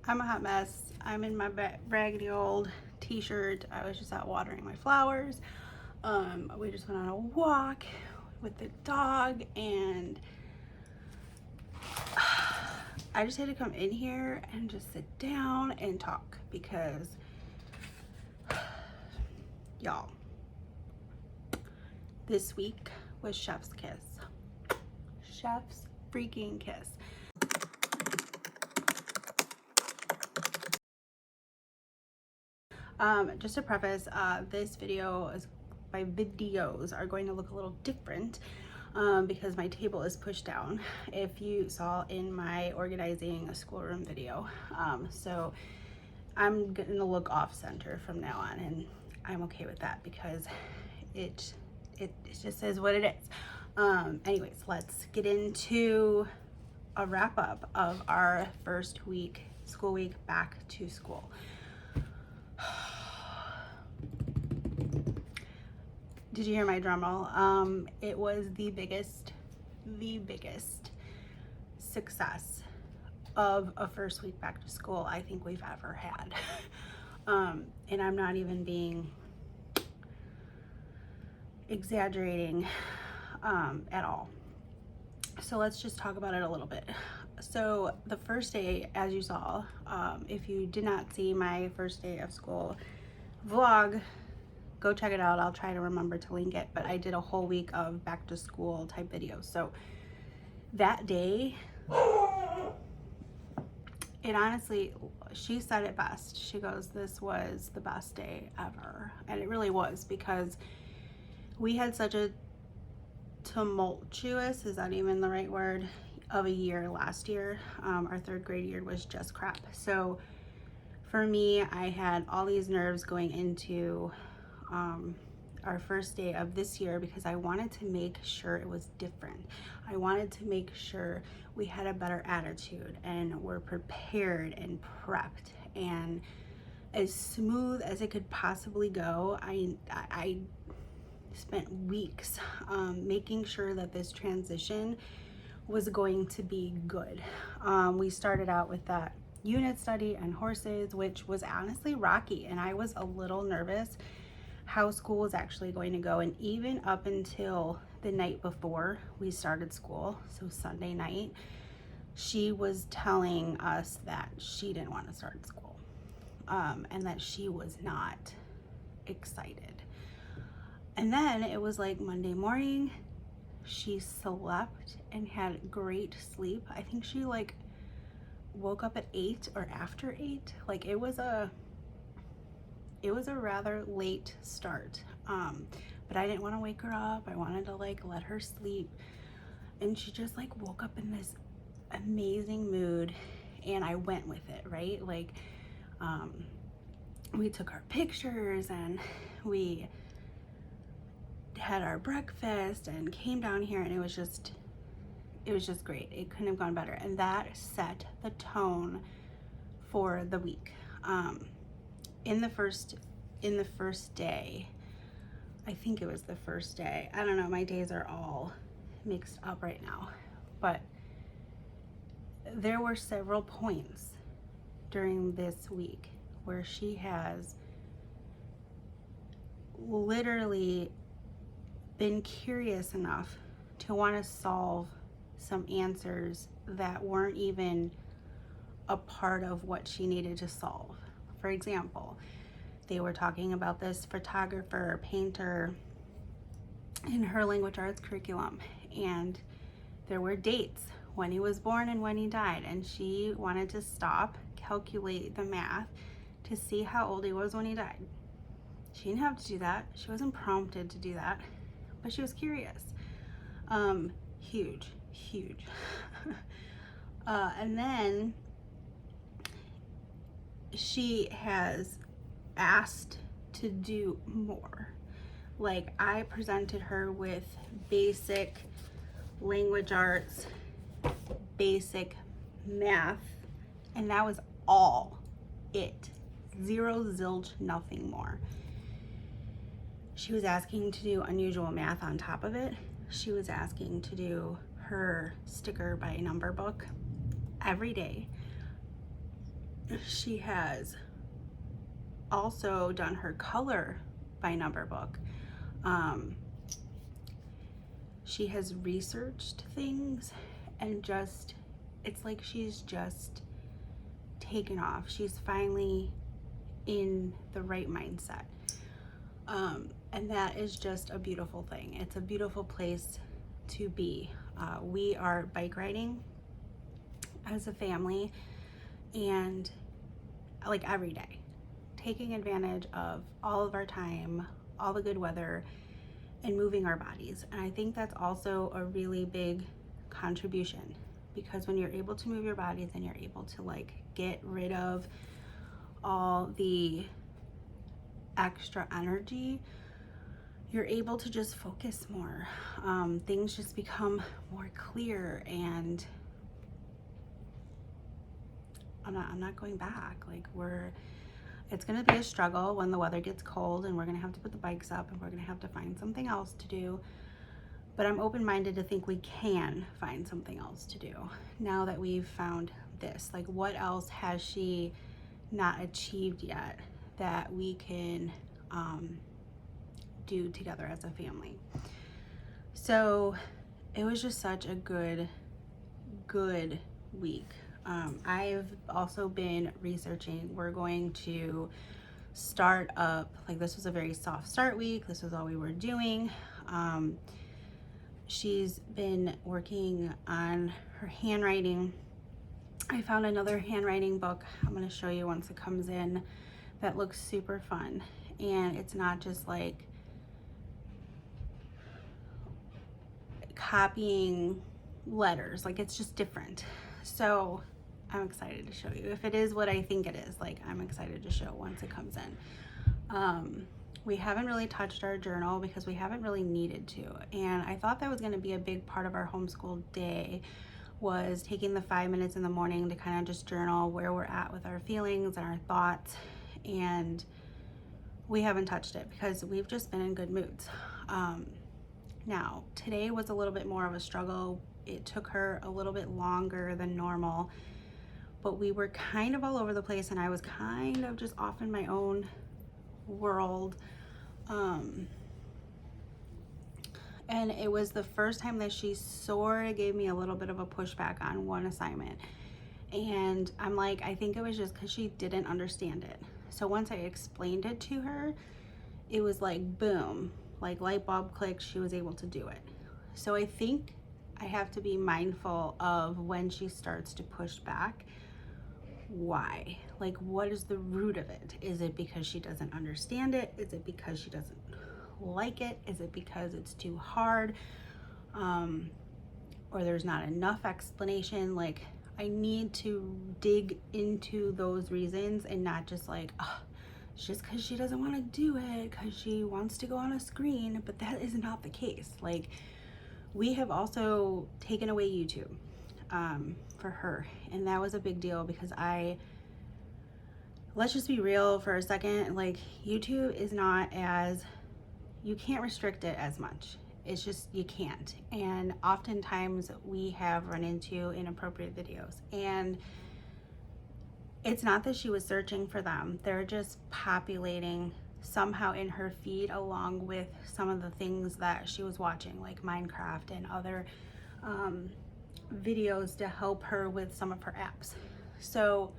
I'm a hot mess. I'm in my raggedy old t-shirt. I was just out watering my flowers. We just went on a walk with the dog, and I just had to come in here and just sit down and talk because y'all, this week was Chef's Kiss. Chef's freaking kiss. Just to preface, this video is, my videos are going to look a little different because my table is pushed down, if you saw in my organizing a schoolroom video. So I'm gonna look off center from now on, and I'm okay with that because it just is what it is. Anyways, let's get into a wrap up of our first week, school week, back to school. Did you hear my drum roll? It was the biggest success of a first week back to school I think we've ever had. And I'm not even being exaggerating at all. So let's just talk about it a little bit. So the first day, as you saw, if you did not see my first day of school vlog, go check it out. I'll try to remember to link it, but I did a whole week of back to school type videos. So that day, it honestly, she said it best. She goes, this was the best day ever. And it really was, because we had such a tumultuous, is that even the right word, of a year last year. Our third grade year was just crap. So for me, I had all these nerves going into our first day of this year because I wanted to make sure it was different. I wanted to make sure we had a better attitude and were prepared and prepped and as smooth as it could possibly go. I spent weeks making sure that this transition was going to be good. We started out with that unit study and horses, which was honestly rocky, and I was a little nervous how school was actually going to go. And even up until the night before we started school, so Sunday night, she was telling us that she didn't want to start school, and that she was not excited. And then it was like Monday morning, she slept and had great sleep. I think she like woke up at 8 or after 8. Like it was a rather late start, but I didn't want to wake her up. I wanted to like let her sleep, and she just like woke up in this amazing mood, and I went with it, right? Like we took our pictures and we had our breakfast and came down here, and it was just great. It couldn't have gone better, and that set the tone for the week. In the first day, I think it was the first day, I don't know, my days are all mixed up right now, but there were several points during this week where she has literally been curious enough to want to solve some answers that weren't even a part of what she needed to solve. For example, they were talking about this photographer, painter in her language arts curriculum, and there were dates when he was born and when he died, and she wanted to stop, calculate the math to see how old he was when he died. She didn't have to do that. She wasn't prompted to do that, but she was curious. Huge. And then she has asked to do more. Like I presented her with basic language arts, basic math, and that was all it. Zero, zilch, nothing more. She was asking to do unusual math on top of it. She was asking to do her sticker by number book every day. she has also done her color by number book. She has researched things and just, it's like she's just taken off. She's finally in the right mindset. And that is just a beautiful thing. It's a beautiful place to be. We are bike riding as a family, and like every day, taking advantage of all of our time, all the good weather, and moving our bodies. And I think that's also a really big contribution, because when you're able to move your bodies and you're able to like get rid of all the extra energy, you're able to just focus more. Things just become more clear, and I'm not going back. Like, it's gonna be a struggle when the weather gets cold, and we're gonna have to put the bikes up, and we're gonna have to find something else to do. But I'm open-minded to think we can find something else to do now that we've found this. Like, what else has she not achieved yet that we can do together as a family? So it was just such a good week. I've also been researching. We're going to start up, like, this was a very soft start week. This was all we were doing. She's been working on her handwriting. I found another handwriting book I'm going to show you once it comes in that looks super fun. And it's not just like copying letters, like, it's just different. So I'm excited to show you. If it is what I think it is, like, I'm excited to show once it comes in. We haven't really touched our journal because we haven't really needed to. And I thought that was going to be a big part of our homeschool day, was taking the 5 minutes in the morning to kind of just journal where we're at with our feelings and our thoughts. And we haven't touched it because we've just been in good moods. Now, today was a little bit more of a struggle. It took her a little bit longer than normal, but we were kind of all over the place, and I was kind of just off in my own world. And it was the first time that she sort of gave me a little bit of a pushback on one assignment. And I'm like, I think it was just because she didn't understand it. So once I explained it to her, it was like, boom, like light bulb clicked, she was able to do it. So I think I have to be mindful of when she starts to push back. Why? Like, what is the root of it? Is it because she doesn't understand it? Is it because she doesn't like it? Is it because it's too hard? Or there's not enough explanation? Like, I need to dig into those reasons and not just like, oh, it's just because she doesn't want to do it because she wants to go on a screen. But that is not the case. Like, we have also taken away YouTube for her, and that was a big deal because let's just be real for a second, like, YouTube is not as, you can't restrict it as much. It's just, you can't. And oftentimes we have run into inappropriate videos, and it's not that she was searching for them. They're just populating somehow in her feed along with some of the things that she was watching, like Minecraft and other videos to help her with some of her apps. So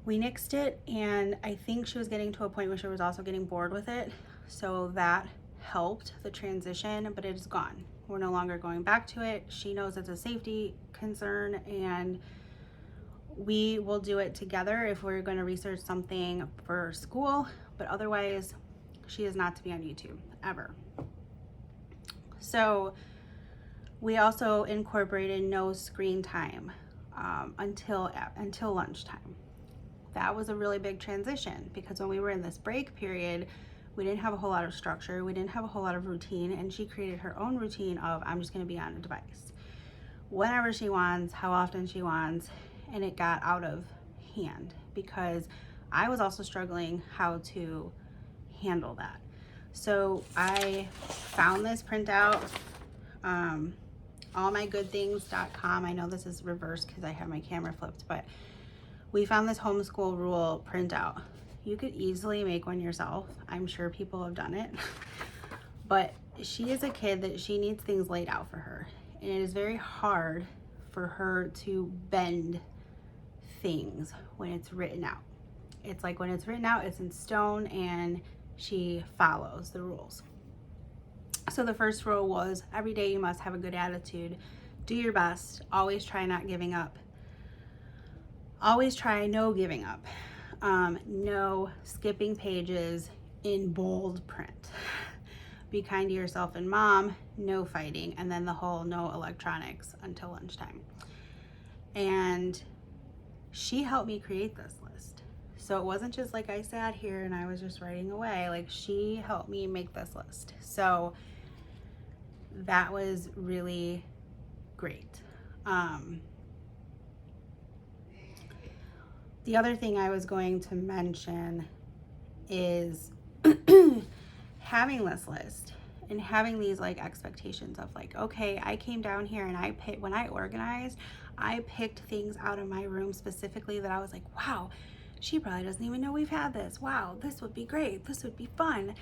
we nixed it, and I think she was getting to a point where she was also getting bored with it. So that helped the transition, but it is gone. We're no longer going back to it. She knows it's a safety concern, and we will do it together if we're going to research something for school, but otherwise she is not to be on YouTube ever. So we also incorporated no screen time until lunchtime. That was a really big transition because when we were in this break period, we didn't have a whole lot of structure. We didn't have a whole lot of routine, and she created her own routine of, I'm just going to be on a device whenever she wants, how often she wants, and it got out of hand because I was also struggling how to handle that. So I found this printout, allmygoodthings.com. I know this is reversed because I have my camera flipped, but we found this homeschool rule printout. You could easily make one yourself. I'm sure people have done it. But she is a kid that she needs things laid out for her. And it is very hard for her to bend things when it's written out. It's like when it's written out, it's in stone and she follows the rules. So the first rule was every day you must have a good attitude. Do your best. Always try not giving up. Always try no giving up. No skipping pages in bold print. Be kind to yourself and mom. No fighting. And then the whole no electronics until lunchtime. And she helped me create this list. So it wasn't just like I sat here and I was just writing away. Like, she helped me make this list. So that was really great. The other thing I was going to mention is having this list and having these like expectations of like, okay, I came down here and when I organized, I picked things out of my room specifically that I was like, wow, she probably doesn't even know we've had this. Wow, this would be great. This would be fun.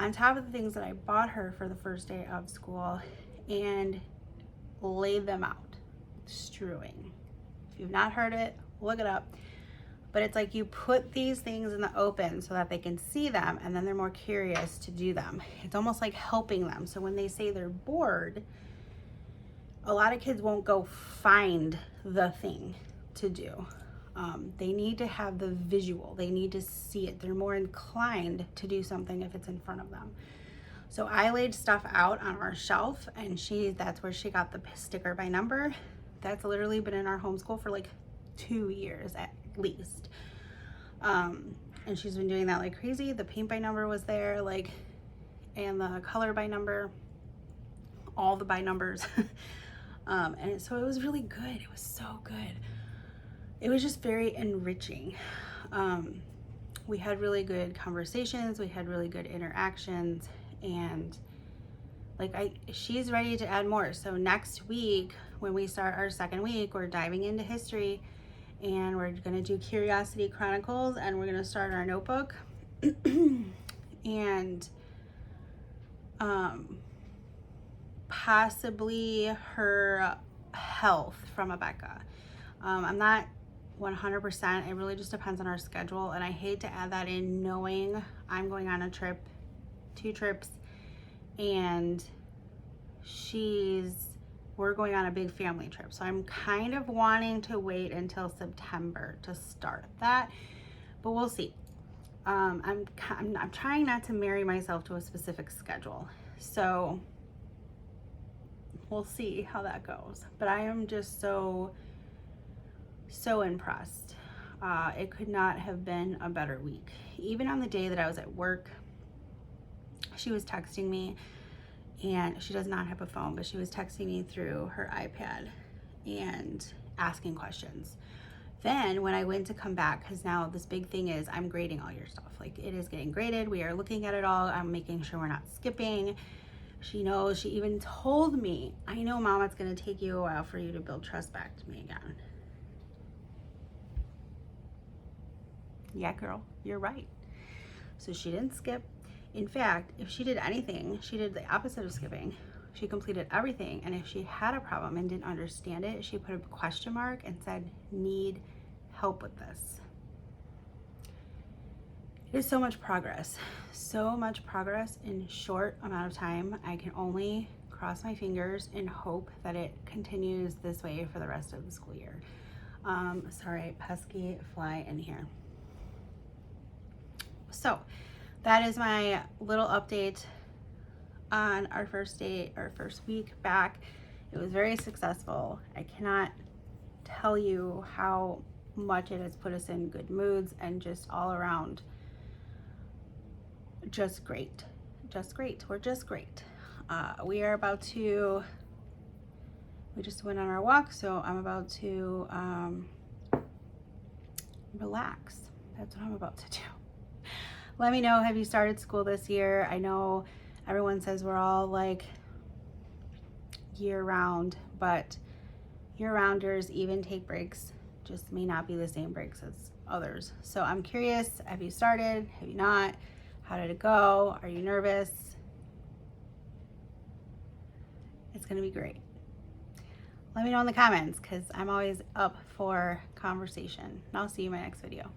On top of the things that I bought her for the first day of school and laid them out, strewing. If you've not heard it, look it up. But it's like you put these things in the open so that they can see them and then they're more curious to do them. It's almost like helping them. So when they say they're bored, a lot of kids won't go find the thing to do. They need to have the visual. They need to see it. They're more inclined to do something if it's in front of them. So I laid stuff out on our shelf and that's where she got the sticker by number. That's literally been in our homeschool for like 2 years at least. And she's been doing that like crazy. The paint by number was there, like, and the color by number, all the by numbers. And so it was really good. It was so good. It was just very enriching. We had really good conversations. We had really good interactions, and like she's ready to add more. So next week, when we start our second week, we're diving into history, and we're gonna do Curiosity Chronicles, and we're gonna start our notebook. And possibly her health from Rebecca. I'm not 100%. It really just depends on our schedule, and I hate to add that in knowing I'm going on a trip, 2 trips, and we're going on a big family trip. So I'm kind of wanting to wait until September to start that, but we'll see. I'm trying not to marry myself to a specific schedule. So we'll see how that goes. But I am just so impressed. It could not have been a better week. Even on the day that I was at work, she was texting me, and she does not have a phone, but she was texting me through her iPad and asking questions. Then when I went to come back, because now this big thing is I'm grading all your stuff. Like, it is getting graded. We are looking at it all. I'm making sure we're not skipping. She knows. She even told me, I know, Mom, it's going to take you a while for you to build trust back to me again. Yeah, girl, you're right. So she didn't skip. In fact, if she did anything, she did the opposite of skipping. She completed everything, and if she had a problem and didn't understand it, she put a question mark and said, need help with this. It is so much progress in short amount of time. I can only cross my fingers and hope that it continues this way for the rest of the school year. Sorry, pesky fly in here. So that is my little update on our first week back. It was very successful. I cannot tell you how much it has put us in good moods and just all around just great. We're just great. We just went on our walk, so I'm about to relax. That's what I'm about to do. Let me know, have you started school this year? I know everyone says we're all like year round, but year rounders even take breaks just may not be the same breaks as others. So I'm curious, have you started? Have you not? How did it go? Are you nervous? It's gonna be great. Let me know in the comments because I'm always up for conversation. And I'll see you in my next video.